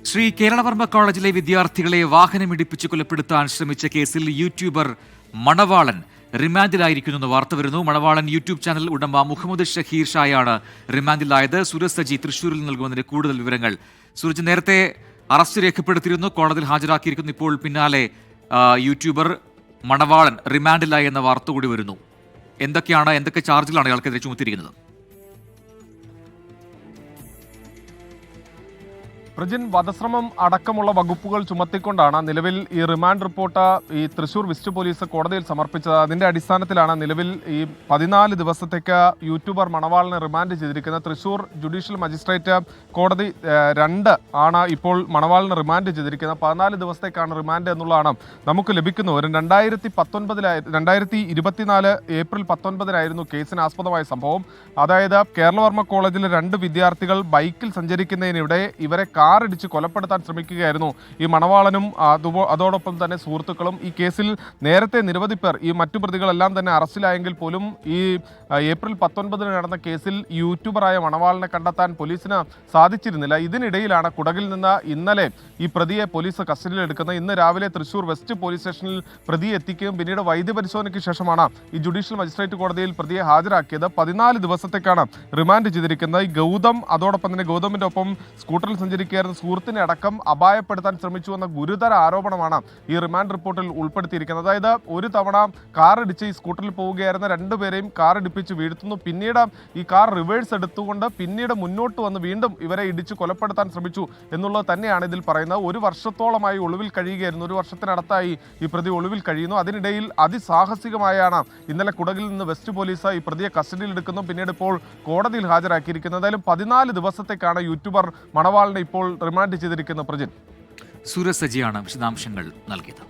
ശ്രീ കേരളവർമ്മ കോളേജിലെ വിദ്യാർത്ഥികളെ വാഹനമിടിപ്പിച്ച് കൊലപ്പെടുത്താൻ ശ്രമിച്ച കേസിൽ യൂട്യൂബർ മണവാളൻ റിമാൻഡിലായിരിക്കുന്നെന്ന് വാർത്ത വരുന്നു. മണവാളൻ യൂട്യൂബ് ചാനൽ ഉടമ മുഹമ്മദ് ഷഹീർ ഷായാണ് റിമാൻഡിലായത്. സൂരജ് സജി തൃശൂരിൽ നൽകുന്നതിന് കൂടുതൽ വിവരങ്ങൾ. സൂരജ്, നേരത്തെ അറസ്റ്റ് രേഖപ്പെടുത്തിയിരുന്നു, കോടതിയിൽ ഹാജരാക്കിയിരിക്കുന്നു. ഇപ്പോൾ പിന്നാലെ യൂട്യൂബർ മണവാളൻ റിമാൻഡിലായി എന്ന വാർത്ത കൂടി വരുന്നു. എന്തൊക്കെ ചാർജിലാണ് ഇയാൾക്കെതിരെ ചുമത്തിയിരിക്കുന്നത്? പ്രജിൻ, വധശ്രമം അടക്കമുള്ള വകുപ്പുകൾ ചുമത്തിക്കൊണ്ടാണ് നിലവിൽ ഈ റിമാൻഡ് റിപ്പോർട്ട് ഈ തൃശൂർ വെസ്റ്റ് പോലീസ് കോടതിയിൽ സമർപ്പിച്ചത്. അതിന്റെ അടിസ്ഥാനത്തിലാണ് നിലവിൽ ഈ 14 ദിവസത്തേക്ക് യൂട്യൂബർ മണവാളിനെ റിമാൻഡ് ചെയ്തിരിക്കുന്നത്. തൃശൂർ ജുഡീഷ്യൽ മജിസ്ട്രേറ്റ് കോടതി 2 ആണ് ഇപ്പോൾ മണവാളിനെ റിമാൻഡ് ചെയ്തിരിക്കുന്നത്. 14 ദിവസത്തേക്കാണ് റിമാൻഡ് എന്നുള്ളതാണ് നമുക്ക് ലഭിക്കുന്നത്. 2024 ഏപ്രിൽ 19 കേസിന് ആസ്പദമായ സംഭവം. അതായത് കേരളവർമ്മ കോളേജിലെ 2 വിദ്യാർത്ഥികൾ ബൈക്കിൽ സഞ്ചരിക്കുന്നതിനിടെ ഇവരെ കാറിടിച്ച് കൊലപ്പെടുത്താൻ ശ്രമിക്കുകയായിരുന്നു ഈ മണവാളനും അതോടൊപ്പം തന്നെ സുഹൃത്തുക്കളും. ഈ കേസിൽ നേരത്തെ നിരവധി പേർ, ഈ മറ്റു പ്രതികളെല്ലാം തന്നെ അറസ്റ്റിലായെങ്കിൽ പോലും ഈ ഏപ്രിൽ 19 നടന്ന കേസിൽ യൂട്യൂബറായ മണവാളിനെ കണ്ടെത്താൻ പോലീസിന് സാധിച്ചിരുന്നില്ല. ഇതിനിടയിലാണ് കുടകിൽ നിന്ന് ഇന്നലെ ഈ പ്രതിയെ പോലീസ് കസ്റ്റഡിയിലെടുക്കുന്നത്. ഇന്ന് രാവിലെ തൃശൂർ വെസ്റ്റ് പോലീസ് സ്റ്റേഷനിൽ പ്രതിയെ എത്തിക്കുകയും പിന്നീട് വൈദ്യപരിശോധനയ്ക്ക് ശേഷമാണ് ഈ ജുഡീഷ്യൽ മജിസ്ട്രേറ്റ് കോടതിയിൽ പ്രതിയെ ഹാജരാക്കിയത്. 14 ദിവസത്തേക്കാണ് റിമാൻഡ് ചെയ്തിരിക്കുന്നത്. ഈ ഗൗതം, അതോടൊപ്പം തന്നെ ഗൗതമിന്റെ ഒപ്പം സ്കൂട്ടറിൽ സഞ്ചരിക്കുകയായിരുന്ന സുഹൃത്തിനെ അടക്കം അപായപ്പെടുത്താൻ ശ്രമിച്ചുവെന്ന ഗുരുതര ആരോപണമാണ് ഈ റിമാൻഡ് റിപ്പോർട്ടിൽ ഉൾപ്പെടുത്തിയിരിക്കുന്നത്. അതായത് ഒരു തവണ കാറിടിച്ച് ഈ സ്കൂട്ടറിൽ പോവുകയായിരുന്ന 2 പേരെയും കാറിടിപ്പിച്ച് വീഴ്ത്തുന്നു. പിന്നീട് ഈ കാർ റിവേഴ്സ് എടുത്തുകൊണ്ട് പിന്നീട് മുന്നോട്ട് വന്ന് വീണ്ടും ഇവരെ ഇടിച്ച് കൊലപ്പെടുത്താൻ ശ്രമിച്ചു എന്നുള്ളത് തന്നെയാണ് ഇതിൽ പറയുന്നത്. 1 വർഷത്തോളമായി ഒളിവിൽ കഴിയുകയായിരുന്നു. 1 വർഷത്തിനടുത്തായി ഈ പ്രതി ഒളിവിൽ കഴിയുന്നു. അതിനിടയിൽ അതിസാഹസികമായാണ് ഇന്നലെ കുടകിൽ നിന്ന് വെസ്റ്റ് പോലീസ് ഈ പ്രതിയെ കസ്റ്റഡിയിലെടുക്കുന്നു. പിന്നീട് ഇപ്പോൾ കോടതിയിൽ ഹാജരാക്കിയിരിക്കുന്നത്. എന്തായാലും 14 ദിവസത്തേക്കാണ് യൂട്യൂബർ മണവാളിനെ ഇപ്പോൾ റിമാൻഡ് ചെയ്തിരിക്കുന്ന പ്രജിൻ. സൂരജ് സജിയാണ് വിശദാംശങ്ങൾ നൽകിയത്.